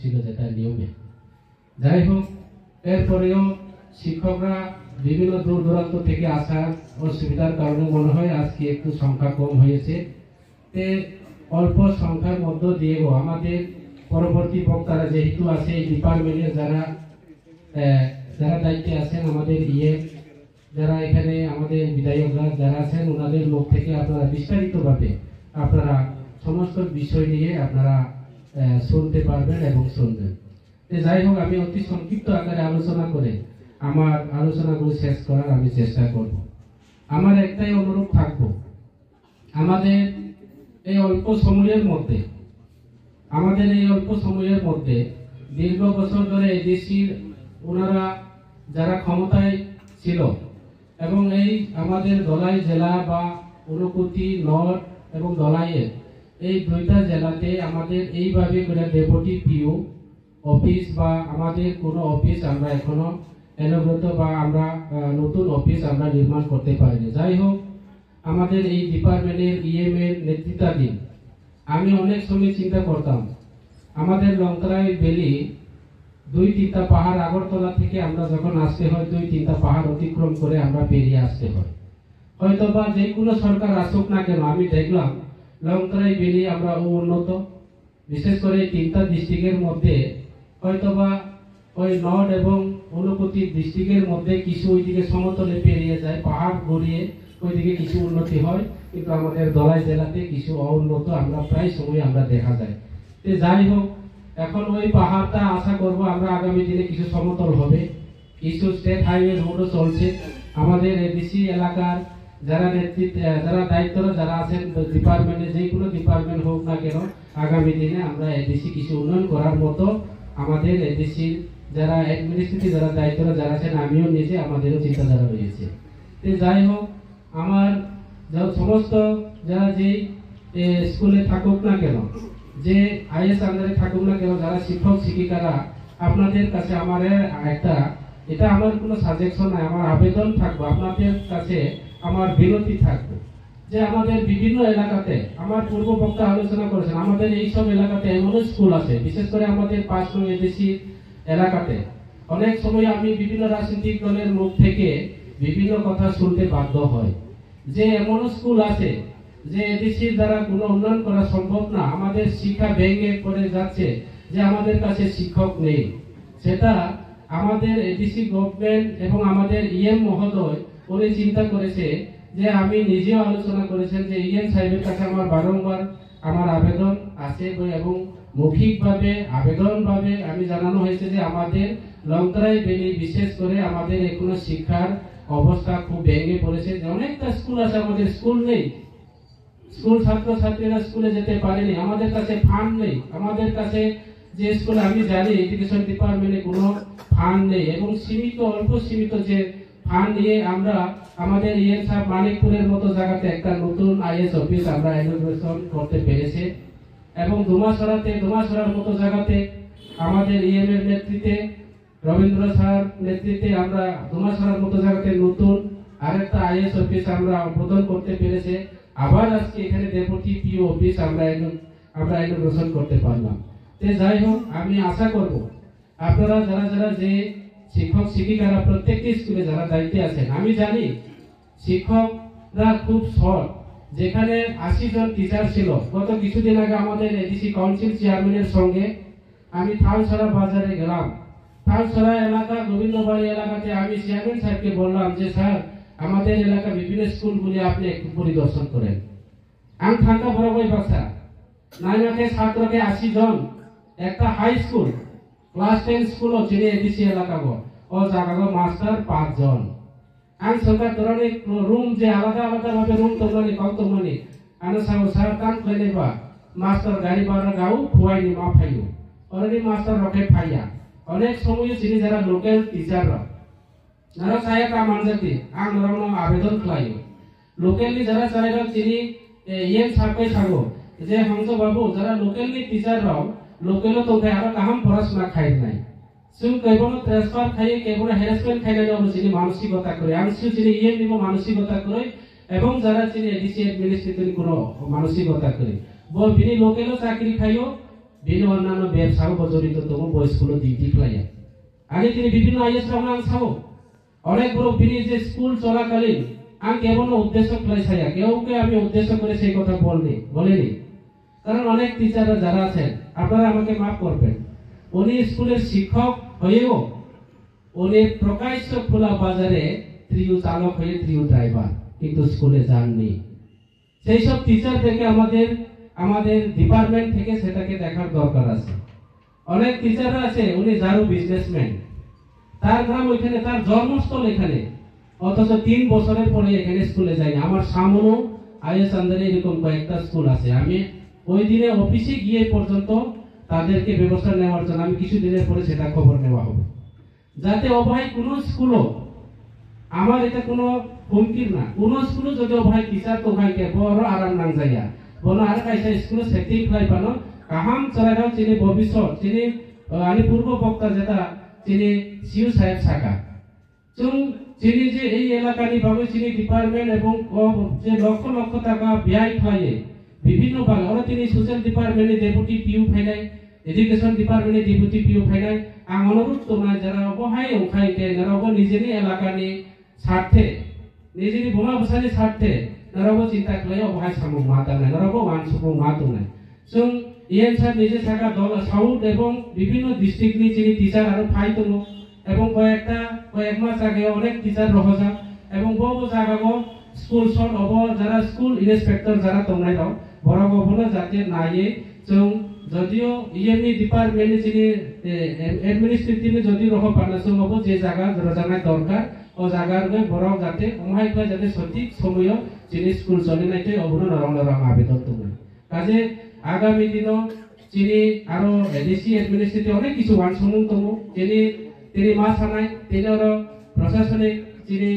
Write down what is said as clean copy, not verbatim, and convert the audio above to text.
ছিল যেটা নিয়মে। যাই হোক, এরপরেও শিক্ষকরা বিভিন্ন দূর দূরান্ত থেকে আসার অসুবিধার কারণে মনে হয় আজকে একটু সংখ্যা কম হয়েছে। তে অল্প সংখ্যার মধ্য দিয়েও আমাদের পরবর্তী বক্তারা যেহেতু আছে এই ডিপার্টমেন্টের যারা দায়িত্বে আছেন, আমাদের যারা এখানে আমাদের বিধায়করা যারা আছেন, ওনাদের মুখ থেকে আপনারা বিস্তারিতভাবে আপনারা সমস্ত বিষয় নিয়ে আপনারা শুনতে পারবেন এবং শুনবেন। যাই হোক, আমি অতি সংক্ষিপ্ত আকারে আলোচনা করে আমার আলোচনাগুলো শেষ করার আমি চেষ্টা করব। আমার একটাই অনুরোধ থাকবো, আমাদের এই অল্প সময়ের মধ্যে দীর্ঘ বছর ধরে এদেশের ওনারা যারা ক্ষমতায় ছিল এবং এই আমাদের ধলাই জেলা বা ঊনকোটি নর্থ এবং ধলাইয়ের এই দুইটা জেলাতে আমাদের এইভাবে করে ডেপুটি পিও অফিস বা আমাদের কোনো অফিস আমরা এখনো এনগ্রত বা আমরা নতুন অফিস আমরা নির্মাণ করতে পারিনি। যাই হোক, আমাদের এই ডিপার্টমেন্টের এর নেতৃত্বাধীন আমি অনেক সময় চিন্তা করতাম, আমাদের লঙ্কারাই ভ্যালি 2-3টা পাহাড় আগরতলা থেকে আমরা যখন আসতে হয় 2-3টা পাহাড় অতিক্রম করে আমরা পেরিয়ে আসতে হয়। হয়তোবা যে কোনো সরকার আসুক না কেন, আমি দেখলাম লঙ্কারাই ভ্যালি আমরা উন্নত, বিশেষ করে 3টা ডিস্ট্রিক্টের মধ্যে হয়তোবা ওই নর্থ এবং ঊনকোটি ডিস্ট্রিক্টের মধ্যে কিছু ওইদিকে সমতলে পেরিয়ে যায়, পাহাড় গড়িয়ে ওইদিকে কিছু উন্নতি হয়, কিন্তু আমাদের ধলাই জেলাতে কিছু অউন্নত আমরা প্রায় সময় আমরা দেখা যায়। যাই হোক, এখন ওই পাহাড়টা আশা করব আমরা আগামী দিনে কিছু সমতল হবে, কিছু স্টেট হাইওয়ে রোডও চলছে। আমাদের এডিসি এলাকার যারা যারা দায়িত্বরা যারা আছেন ডিপার্টমেন্টে, যে কোনো ডিপার্টমেন্ট হোক না কেন, আগামী দিনে আমরা এডিসি কিছু উন্নয়ন করার মতো আমাদের এডিসির যারা অ্যাডমিনিস্ট্রেটিভ যারা দায়িত্বরা যারা আছেন, আমিও নিজে আমাদেরও চিন্তাধারা রয়েছে। যাই হোক, আমার সমস্ত যারা যেই স্কুলে থাকুক না কেন, যে আইএস আন্ডারে থাকুক না কেন, যারা শিক্ষক শিক্ষিকারা, আপনাদের কাছে আমার এটা আমার কোনো সাজেশন নাই, আমার আবেদন থাকবো আপনাদের কাছে, আমার বিনতি থাকবো যে আমাদের বিভিন্ন এলাকাতে, আমার পূর্ব বক্তা আলোচনা করেছেন, আমাদের এইসব এলাকাতে এমন স্কুল আছে, বিশেষ করে আমাদের 5 নং এডিসি এলাকাতে অনেক সময় আমি বিভিন্ন রাজনৈতিক দলের মুখ থেকে বিভিন্ন কথা শুনতে বাধ্য হয় যে এমন স্কুল আছে যে এডিসির দ্বারা কোনো উন্নয়ন করা সম্ভব না, আমাদের শিক্ষা ভেঙে পড়ে যাচ্ছে, যে আমাদের কাছে শিক্ষক নেই। সেটা আমাদের এডিসি গভর্নমেন্ট এবং আমাদের মহোদয় উনি চিন্তা করেছে, যে আমি নিজেও আলোচনা করেছেন যে সাহেবের কাছে আমার বারংবার আমার আবেদন আছে এবং মৌখিকভাবে আবেদনভাবে আমি জানানো হয়েছে যে আমাদের লঙ্কারাই ভ্যালি বিশেষ করে আমাদের এখনো শিক্ষার অবস্থা খুব ভেঙে পড়েছে, যে অনেকটা স্কুল আছে, আমাদের স্কুল নেই, স্কুল ছাত্রছাত্রীরা স্কুলে যেতে পারেনি, আমাদের কাছে ফান্ড নেই, আমাদের কাছে যে স্কুলে আমি জানি এডুকেশন ডিপার্টমেন্টে কোনো ফান্ড নেই এবং অল্প সীমিত যে ফান্ড নিয়ে আমরা আমাদের সাহেব মানিকপুরের মতো জায়গাতে একটা নতুন আইএস অফিস আমরা ইনোগ্রেশন করতে পেরেছে এবং দুমাসরার মতো জায়গাতে আমাদের এর নেতৃত্বে রবীন্দ্র স্যার নেতৃত্বে আমরা দুমাসরার মতো জায়গাতে নতুন আরেকটা আইএস অফিস আমরা উদ্বোধন করতে পেরেছে। আবার আজকে এখানে ডেপুটি পিও অফিস আমরা ইনোগ্রেশন করতে পারলাম। যাই হোক, আমি আশা করব আপনারা যারা যে শিক্ষক শিক্ষিকারা প্রত্যেকটি স্কুলে যারা দায়িত্বে আছেন, আমি জানি শিক্ষকরা খুব শর্ট, যেখানে 80 জন টিচার ছিল। গত কিছুদিন আগে আমাদের এডিসি কাউন্সিল চেয়ারম্যানের সঙ্গে আমি থালছড়া বাজারে গেলাম, থালছড়া এলাকা গোবিন্দবাড়ি এলাকাতে আমি চেয়ারম্যান সাহেবকে বললাম যে স্যার আমাদের এলাকা বিভিন্ন স্কুলগুলি আপনি একটু পরিদর্শন করেন। আমি থাকা বরাবর বাসা নাইনাকে ছাত্রকে 80 জন, একটা হাই স্কুল ক্লাস 10 স্কুল চিনি এডিসি এলাকা ও জায়গা মাস্টার 5 জন। আমি সরকার ধরনের রুম যে আলাদা ভাবে রুম তৈরি কৌতমনি আমি স্যার কাম করে বা মাস্টার গাড়ি ভাড়া গাও খুয়াইনি মা ফাইও অলরেডি মাস্টার রকে ফাইয়া অনেক সময় চিনি যারা লোকাল টিচাররা যারা চায় কাম আনজাতি আং রং আবেদন খাইও লোকালি যারা চায় চিনি সাপে থাকো যে হংস বাবু যারা লোকালি টিচাররাও লোকেলও তো আর কাহাম পড়াশোনা খাই নাই সুম কেবল ট্রান্সফার খাই কেবল হ্যারাসমেন্ট খাই না চিনি মানসিকতা করে আমি চিনি নিব মানসিকতা করে এবং যারা চিনি এডিসি অ্যাডমিনিস্ট্রেটর কোনো মানসিকতা করে বিনি লোকেলও চাকরি খাইও বিভিন্ন অন্যান্য ব্যবসাও জড়িত তম বয়সগুলো ডিউটি ফ্লাইয়া আগে তিনি বিভিন্ন আইএস রাউন্ড আং সাও অনেক বড় বিনি যে স্কুল চলাকালীন আং কেবল উদ্দেশ্য ফ্লাই ছায়া কেউকে আমি উদ্দেশ্য করে সেই কথা বলিনি কারণ অনেক টিচাররা যারা আছেন আপনারা আমাকে মাফ করবেন উনি স্কুলের শিক্ষক হয়েও উনি প্রকাশ্য খোলা বাজারে ট্রিউ চালক হয়ে ট্রিউ ড্রাইভার কিন্তু স্কুলে যাননি সেই সব টিচারদেরকে আমাদের ডিপার্টমেন্ট থেকে সেটাকে দেখার দরকার আছে অনেক টিচাররা আছে উনি যারও বিজনেসম্যান তার গ্রাম ওইখানে তার জন্মস্থল এখানে অথচ 3 বছরের পরে এখানে স্কুলে যায়নি আমার সামনেও আইএস আন্ডারে এরকম কয়েকটা স্কুল আছে আমি ওই দিনে অফিসে গিয়ে পর্যন্ত তাদেরকে ব্যবস্থা নেওয়ার জন্য আমি কিছুদিনের পরে সেটা খবর নেওয়া হবে যাতে অবহাই কোনো স্কুলও আমার এটা কোনো হুমকির না কোন স্কুলে যদি অবহাই টিচার তো ভাইকে বড় আরাম নাং যাইয়া বনো আর কাইসা স্কুলে সেটিং ফ্লাই পানো কাহাম চলাইরাও চিনি ভবিষ্যৎ চিনি আনি পূর্ব বক্তা যেটা চিনি সিউ সাহেব সাকা চিনি যে এই এলাকানি ভাবে চিনি ডিপার্টমেন্ট এবং যে লক্ষ লক্ষ টাকা ব্যয় ফ্লাইয়ে বিভিন্ন ভাগে ওরা তিনি সোশ্যাল ডিপার্টমেন্টে ডেপুটি পিউ ফাইনাই এডুকেশন ডিপার্টমেন্টে ডেপুটি পিউ ফাইনাই আং অনুরোধ তোমার যারা অবহাই ওখাইকে যারা নিজেরই এলাকানি স্বার্থে নিজেরই বোমা বসানি স্বার্থে নারাবো চিন্তা করলে অবহাই সামুক মাতা নাই নারাবো ওয়ানসুকো মাতো নাই जों ইএন স্যার নিজে থাকা দল সাউথ এবং বিভিন্ন ডিস্ট্রিক্টনি যিনি টিচার আরো ফাই দङ এবং কয়েক মাস আগে অনেক টিচার রহজা এবং বহু জায়গাগো স্কুল শট অব যারা স্কুল ইন্সপেক্টর যারা দंनाय दं বড়গবনো যাতে নায়ে जों যদিও ইএমই ডিপার্টমেন্টে যিনি অ্যাডমিনিস্ট্রেটিভে যদি রহ পারনা जों অব যে জায়গা রজানায় দরকার ও জায়গার বড় যাতে অমাইকা যাতে সঠিক সময় যিনি স্কুল চলে নাইতে অবনো নরম আবেদন দङ কাজে আগামী দিনও যিনি আরো এডিসি অ্যাডমিনিস্ট্রেটিভ অনেক কিছু ওয়ান সমুং দङ যিনি মা সানায় তিনি প্রশাসনিক যিনি